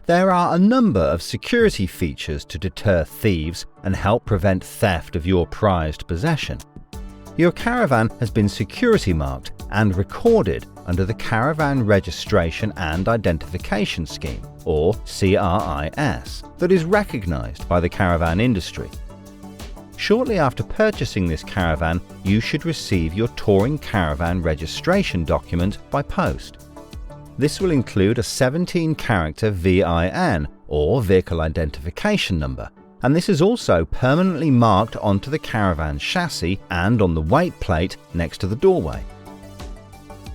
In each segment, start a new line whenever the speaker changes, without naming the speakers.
There are a number of security features to deter thieves and help prevent theft of your prized possession. Your caravan has been security marked and recorded under the Caravan Registration and Identification Scheme, or CRIS, that is recognised by the caravan industry. Shortly after purchasing this caravan, you should receive your touring caravan registration document by post. This will include a 17-character VIN, or Vehicle Identification Number, and this is also permanently marked onto the caravan chassis and on the weight plate next to the doorway.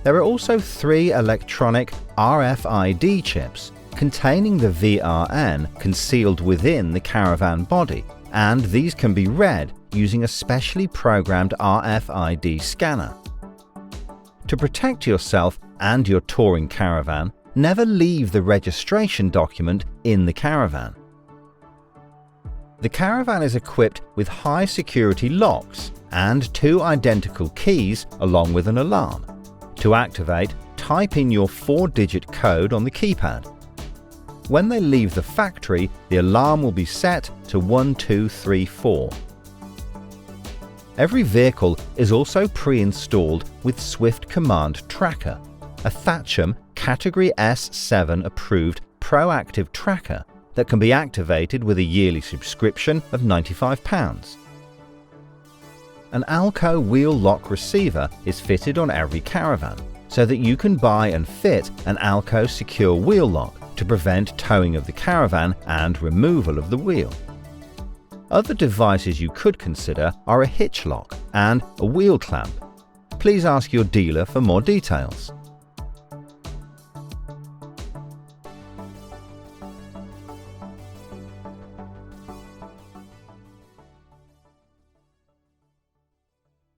There are also 3 electronic RFID chips containing the VRN concealed within the caravan body, and these can be read using a specially programmed RFID scanner. To protect yourself and your touring caravan, never leave the registration document in the caravan. The caravan is equipped with high security locks and 2 identical keys along with an alarm. To activate, type in your 4-digit code on the keypad. When they leave the factory, the alarm will be set to 1234. Every vehicle is also pre-installed with Swift Command Tracker, a Thatcham Category S7 approved proactive tracker that can be activated with a yearly subscription of £95. An Alco wheel lock receiver is fitted on every caravan, so that you can buy and fit an Alco secure wheel lock to prevent towing of the caravan and removal of the wheel. Other devices you could consider are a hitch lock and a wheel clamp. Please ask your dealer for more details.